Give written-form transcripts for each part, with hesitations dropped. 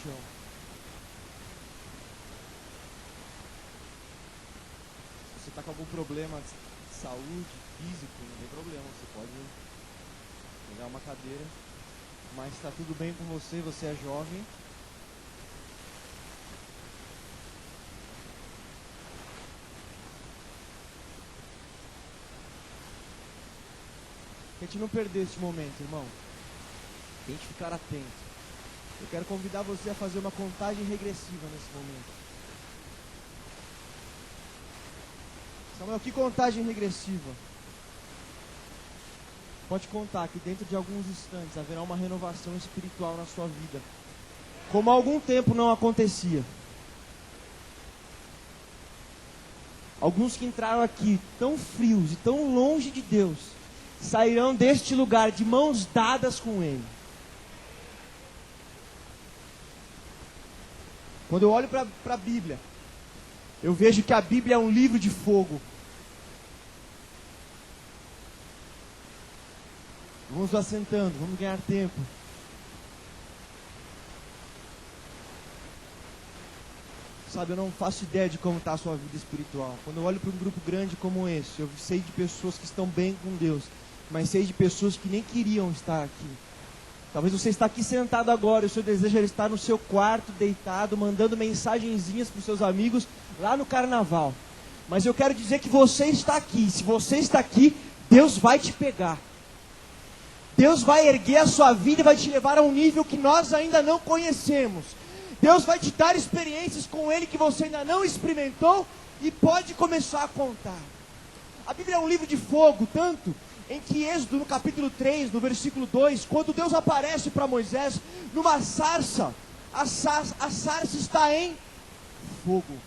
chão. Se você está com algum problema de saúde, físico, não tem problema, você pode pegar uma cadeira, mas está tudo bem com você, você é jovem. Tente não perder esse momento, irmão. Tente ficar atento. Eu quero convidar você a fazer uma contagem regressiva nesse momento. Samuel, que contagem regressiva? Pode contar que dentro de alguns instantes haverá uma renovação espiritual na sua vida, como há algum tempo não acontecia. Alguns que entraram aqui tão frios e tão longe de Deus, sairão deste lugar de mãos dadas com Ele. Quando eu olho para a Bíblia, eu vejo que a Bíblia é um livro de fogo. Vamos nos assentando, vamos ganhar tempo. Sabe, eu não faço ideia de como está a sua vida espiritual. Quando eu olho para um grupo grande como esse, eu sei de pessoas que estão bem com Deus, mas sei de pessoas que nem queriam estar aqui. Talvez você está aqui sentado agora e o seu desejo é estar no seu quarto, deitado, mandando mensagenzinhas para os seus amigos lá no carnaval. Mas eu quero dizer que você está aqui. Se você está aqui, Deus vai te pegar. Deus vai erguer a sua vida e vai te levar a um nível que nós ainda não conhecemos. Deus vai te dar experiências com Ele que você ainda não experimentou e pode começar a contar. A Bíblia é um livro de fogo, tanto em que Êxodo, no capítulo 3, no versículo 2, quando Deus aparece para Moisés numa sarça, a sarça está em fogo.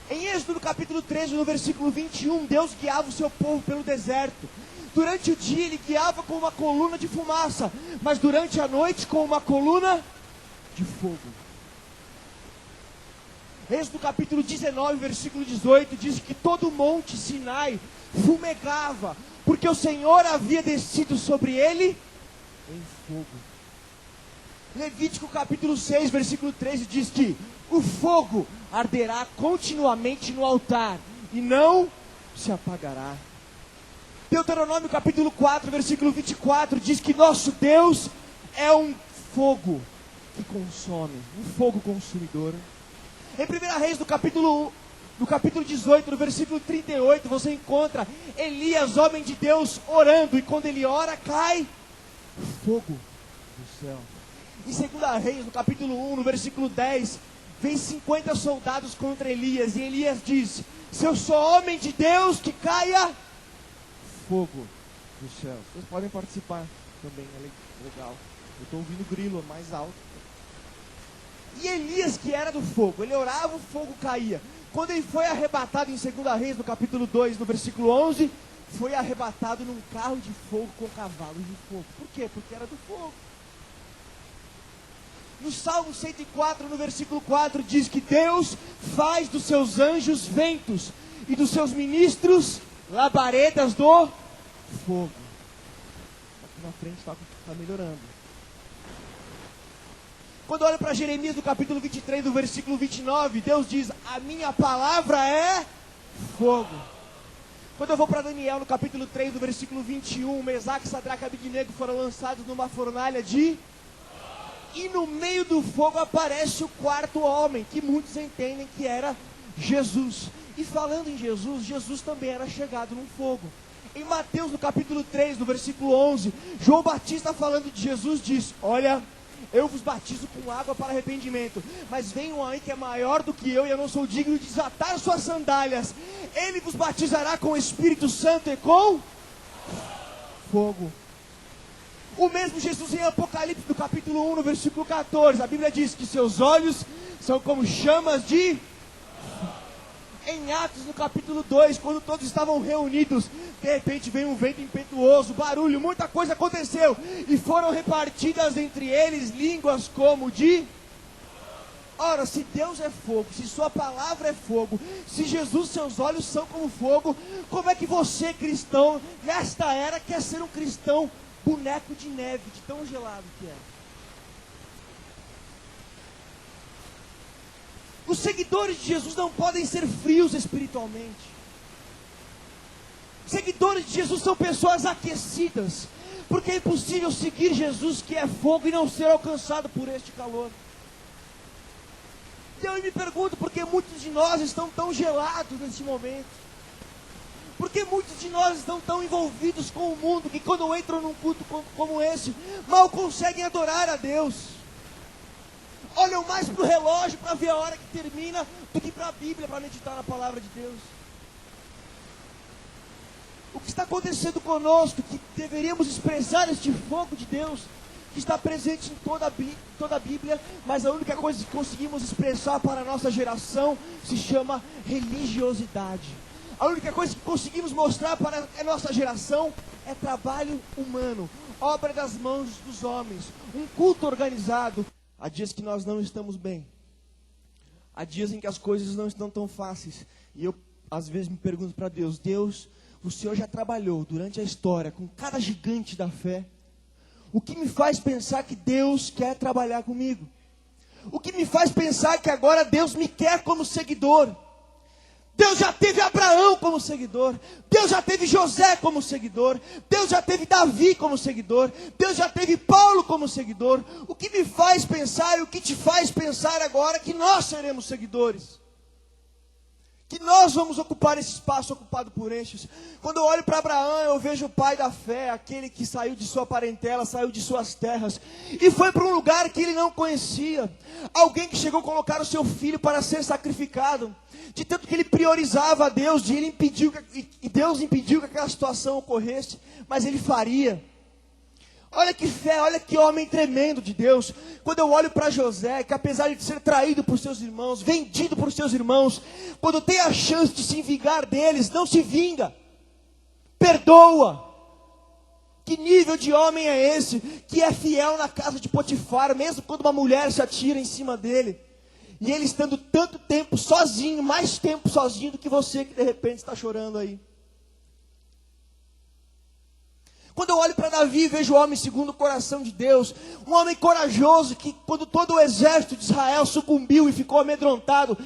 Em Êxodo, no capítulo 13, no versículo 21, Deus guiava o seu povo pelo deserto. Durante o dia Ele guiava com uma coluna de fumaça, mas durante a noite com uma coluna de fogo. Êxodo capítulo 19, versículo 18, diz que todo o monte Sinai fumegava, porque o Senhor havia descido sobre ele em fogo. Levítico capítulo 6, versículo 13 diz que o fogo arderá continuamente no altar e não se apagará. Deuteronômio capítulo 4, versículo 24 diz que nosso Deus é um fogo que consome, um fogo consumidor. Em 1 Reis, no capítulo 18, no versículo 38, você encontra Elias, homem de Deus, orando. E quando ele ora, cai fogo do céu. Em 2 Reis, no capítulo 1, no versículo 10, vem 50 soldados contra Elias. E Elias diz: se eu sou homem de Deus, que caia fogo do céu. Vocês podem participar também, é legal. Eu estou ouvindo o grilo mais alto. E Elias, que era do fogo, ele orava, o fogo caía. Quando ele foi arrebatado em 2 Reis, no capítulo 2, no versículo 11, foi arrebatado num carro de fogo com cavalos de fogo. Por quê? Porque era do fogo. No Salmo 104, no versículo 4, diz que Deus faz dos seus anjos ventos e dos seus ministros labaredas do fogo. Aqui na frente está melhorando. Quando olha para Jeremias, no capítulo 23, do versículo 29, Deus diz: a minha palavra é fogo. Quando eu vou para Daniel, no capítulo 3, do versículo 21, Mesaque, Sadraque e Abednego foram lançados numa fornalha de... E no meio do fogo aparece o quarto homem, que muitos entendem que era Jesus. E falando em Jesus, Jesus também era chegado num fogo. Em Mateus, no capítulo 3, no versículo 11, João Batista, falando de Jesus, diz: olha, eu vos batizo com água para arrependimento, mas vem um aí que é maior do que eu, e eu não sou digno de desatar suas sandálias. Ele vos batizará com o Espírito Santo e com fogo. O mesmo Jesus em Apocalipse, no capítulo 1, no versículo 14, a Bíblia diz que seus olhos são como chamas de... Em Atos, no capítulo 2, quando todos estavam reunidos, de repente veio um vento impetuoso, barulho, muita coisa aconteceu, e foram repartidas entre eles línguas como de... Ora, se Deus é fogo, se sua palavra é fogo, se Jesus, seus olhos são como fogo, como é que você, cristão, nesta era, quer ser um cristão boneco de neve, de tão gelado que é? Os seguidores de Jesus não podem ser frios espiritualmente. Seguidores de Jesus são pessoas aquecidas, porque é impossível seguir Jesus, que é fogo, e não ser alcançado por este calor. Então eu me pergunto, por que muitos de nós estão tão gelados nesse momento? Por que muitos de nós estão tão envolvidos com o mundo, que quando entram num culto como esse, mal conseguem adorar a Deus? Olham mais para o relógio para ver a hora que termina, do que para a Bíblia, para meditar na palavra de Deus. O que está acontecendo conosco, que deveríamos expressar este fogo de Deus, que está presente em toda a Bíblia, mas a única coisa que conseguimos expressar para a nossa geração se chama religiosidade. A única coisa que conseguimos mostrar para a nossa geração é trabalho humano, obra das mãos dos homens, um culto organizado. Há dias que nós não estamos bem, há dias em que as coisas não estão tão fáceis, e eu às vezes me pergunto para Deus: Deus, o Senhor já trabalhou durante a história com cada gigante da fé. O que me faz pensar que Deus quer trabalhar comigo? O que me faz pensar que agora Deus me quer como seguidor? Deus já teve Abraão como seguidor, Deus já teve José como seguidor, Deus já teve Davi como seguidor, Deus já teve Paulo como seguidor. O que me faz pensar e o que te faz pensar agora que nós seremos seguidores? Que nós vamos ocupar esse espaço ocupado por estes. Quando eu olho para Abraão, eu vejo o pai da fé, aquele que saiu de sua parentela, saiu de suas terras, e foi para um lugar que ele não conhecia. Alguém que chegou a colocar o seu filho para ser sacrificado. De tanto que ele priorizava a Deus, e Deus impediu que aquela situação ocorresse, mas ele faria. Olha que fé, olha que homem tremendo de Deus. Quando eu olho para José, que apesar de ser traído por seus irmãos, vendido por seus irmãos, quando tem a chance de se vingar deles, não se vinga, perdoa. Que nível de homem é esse, que é fiel na casa de Potifar, mesmo quando uma mulher se atira em cima dele, e ele estando tanto tempo sozinho, mais tempo sozinho do que você, que de repente está chorando aí. Quando eu olho para Davi, vejo o homem segundo o coração de Deus, um homem corajoso, que quando todo o exército de Israel sucumbiu e ficou amedrontado,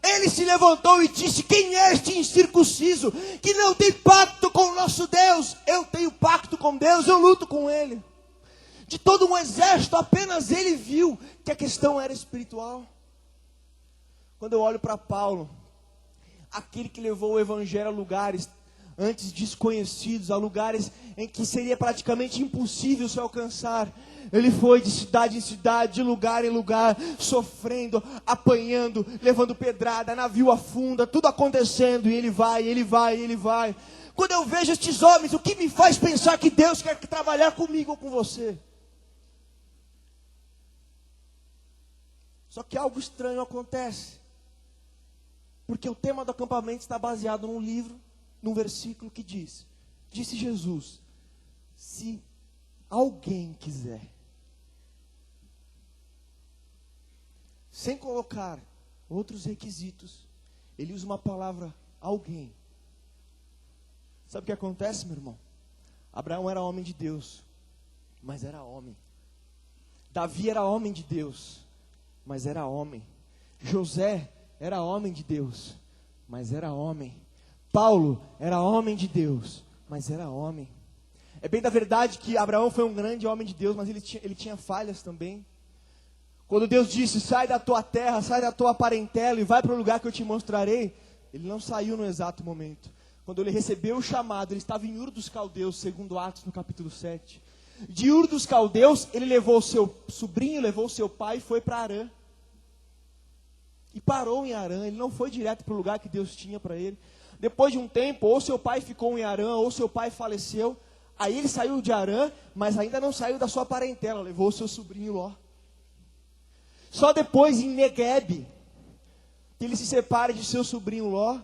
ele se levantou e disse: quem é este incircunciso, que não tem pacto com o nosso Deus? Eu tenho pacto com Deus, eu luto com ele. De todo um exército, apenas ele viu que a questão era espiritual. Quando eu olho para Paulo, aquele que levou o evangelho a lugares antes desconhecidos, a lugares em que seria praticamente impossível se alcançar. Ele foi de cidade em cidade, de lugar em lugar, sofrendo, apanhando, levando pedrada, navio afunda, tudo acontecendo, e ele vai. Quando eu vejo estes homens, o que me faz pensar que Deus quer trabalhar comigo ou com você? Só que algo estranho acontece, porque o tema do acampamento está baseado num livro, num versículo que diz: disse Jesus, se alguém quiser, sem colocar outros requisitos, ele usa uma palavra, alguém. Sabe o que acontece, meu irmão? Abraão era homem de Deus, mas era homem. Davi era homem de Deus, mas era homem. José era homem de Deus, mas era homem. Paulo era homem de Deus, mas era homem. É bem da verdade que Abraão foi um grande homem de Deus, mas ele tinha falhas também. Quando Deus disse: sai da tua terra, sai da tua parentela e vai para o lugar que eu te mostrarei, ele não saiu no exato momento. Quando ele recebeu o chamado, ele estava em Ur dos Caldeus, segundo Atos no capítulo 7. De Ur dos Caldeus, ele levou o seu sobrinho, levou o seu pai e foi para Harã. E parou em Harã, ele não foi direto para o lugar que Deus tinha para ele. Depois de um tempo, ou seu pai ficou em Harã, ou seu pai faleceu. Aí ele saiu de Harã, mas ainda não saiu da sua parentela, levou o seu sobrinho Ló. Só depois, em Neguebe, que ele se separa de seu sobrinho Ló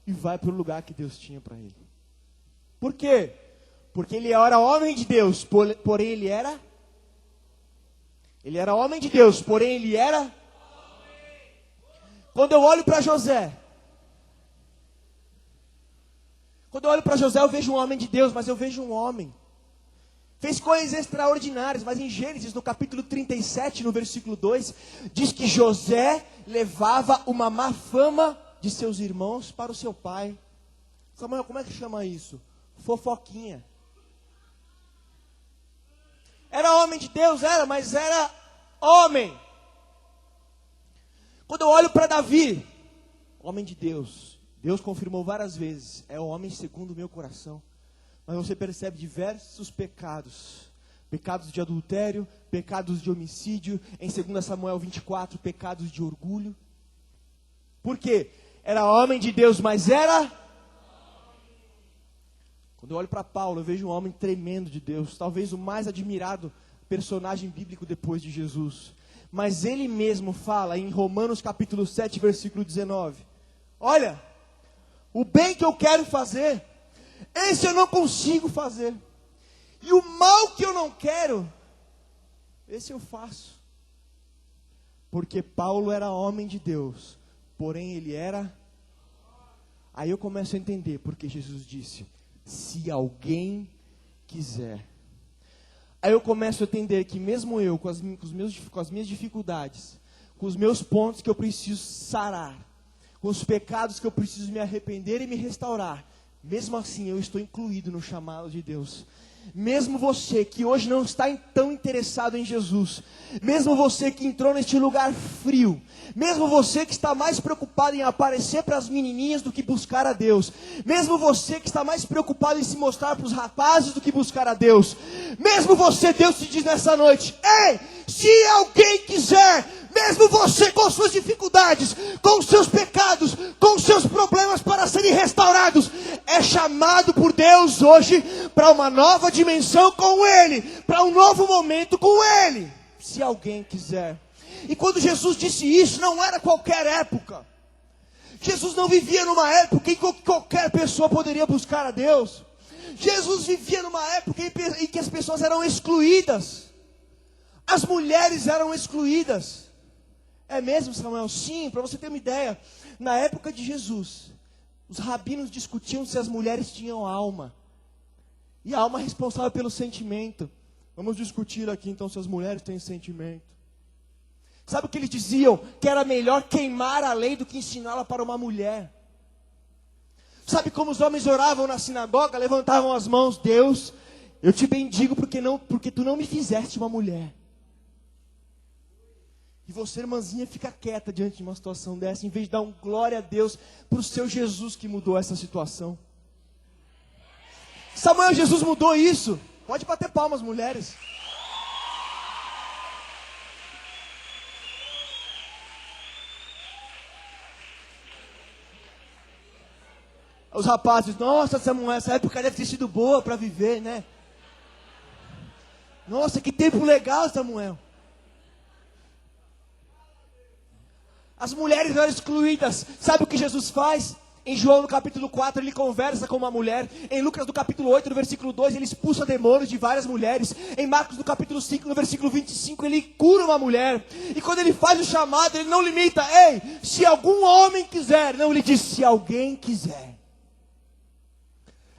e vai para o lugar que Deus tinha para ele. Por quê? Porque ele era homem de Deus, porém ele era homem de Deus, porém ele era. Quando eu olho para José, eu vejo um homem de Deus, mas eu vejo um homem. Fez coisas extraordinárias, mas em Gênesis, no capítulo 37, no versículo 2, diz que José levava uma má fama de seus irmãos para o seu pai. Samuel, como é que chama isso? Fofoquinha. Era homem de Deus, era, mas era homem. Quando eu olho para Davi, homem de Deus, Deus confirmou várias vezes, é o homem segundo o meu coração. Mas você percebe diversos pecados. Pecados de adultério, pecados de homicídio. Em 2 Samuel 24, pecados de orgulho. Por quê? Era homem de Deus, mas era... Quando eu olho para Paulo, eu vejo um homem tremendo de Deus. Talvez o mais admirado personagem bíblico depois de Jesus. Mas ele mesmo fala em Romanos capítulo 7, versículo 19. Olha, o bem que eu quero fazer, esse eu não consigo fazer. E o mal que eu não quero, esse eu faço. Porque Paulo era homem de Deus, porém ele era... Aí eu começo a entender porque Jesus disse, se alguém quiser. Aí eu começo a entender que mesmo eu, com as minhas dificuldades, com os meus pontos que eu preciso sarar, com os pecados que eu preciso me arrepender e me restaurar, mesmo assim eu estou incluído no chamado de Deus. Mesmo você que hoje não está tão interessado em Jesus, mesmo você que entrou neste lugar frio, mesmo você que está mais preocupado em aparecer para as menininhas do que buscar a Deus, mesmo você que está mais preocupado em se mostrar para os rapazes do que buscar a Deus, mesmo você, Deus te diz nessa noite, ei, se alguém quiser, mesmo você com suas dificuldades, com os seus pecados, com os seus problemas para serem restaurados, é chamado por Deus hoje para uma nova dimensão com Ele, para um novo momento com Ele, se alguém quiser. E quando Jesus disse isso, não era qualquer época. Jesus não vivia numa época em que qualquer pessoa poderia buscar a Deus. Jesus vivia numa época em que as pessoas eram excluídas. As mulheres eram excluídas. É mesmo, Samuel? Sim, para você ter uma ideia. Na época de Jesus, os rabinos discutiam se as mulheres tinham alma. E a alma é responsável pelo sentimento. Vamos discutir aqui então se as mulheres têm sentimento. Sabe o que eles diziam? Que era melhor queimar a lei do que ensiná-la para uma mulher. Sabe como os homens oravam na sinagoga? Levantavam as mãos. Deus, eu te bendigo porque tu não me fizeste uma mulher. E você, irmãzinha, fica quieta diante de uma situação dessa, em vez de dar um glória a Deus para o seu Jesus que mudou essa situação. Samuel, Jesus mudou isso. Pode bater palmas, mulheres. Os rapazes, nossa, Samuel, essa época deve ter sido boa para viver, né? Nossa, que tempo legal, Samuel. As mulheres eram excluídas. Sabe o que Jesus faz? Em João no capítulo 4 ele conversa com uma mulher. Em Lucas no capítulo 8 no versículo 2 ele expulsa demônios de várias mulheres. Em Marcos no capítulo 5 no versículo 25 ele cura uma mulher. E quando ele faz o chamado ele não limita. Ei, se algum homem quiser. Não, ele diz se alguém quiser.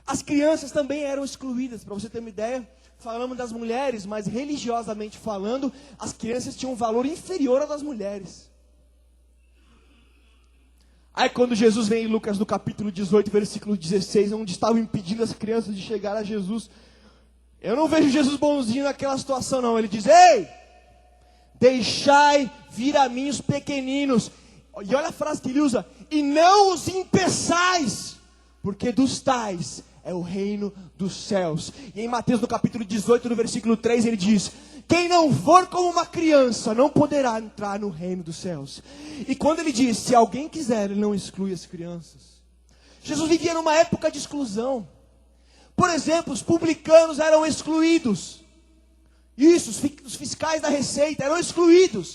As crianças também eram excluídas. Para você ter uma ideia, falamos das mulheres, mas religiosamente falando, as crianças tinham um valor inferior ao das mulheres. Aí quando Jesus vem em Lucas no capítulo 18, versículo 16, onde estavam impedindo as crianças de chegar a Jesus, eu não vejo Jesus bonzinho naquela situação não. Ele diz, ei, deixai vir a mim os pequeninos. E olha a frase que ele usa, e não os impeçais, porque dos tais é o reino dos céus. E em Mateus no capítulo 18, no versículo 3, ele diz, quem não for como uma criança não poderá entrar no reino dos céus. E quando ele diz, se alguém quiser, ele não exclui as crianças. Jesus vivia numa época de exclusão. Por exemplo, os publicanos eram excluídos. Isso, os fiscais da receita eram excluídos.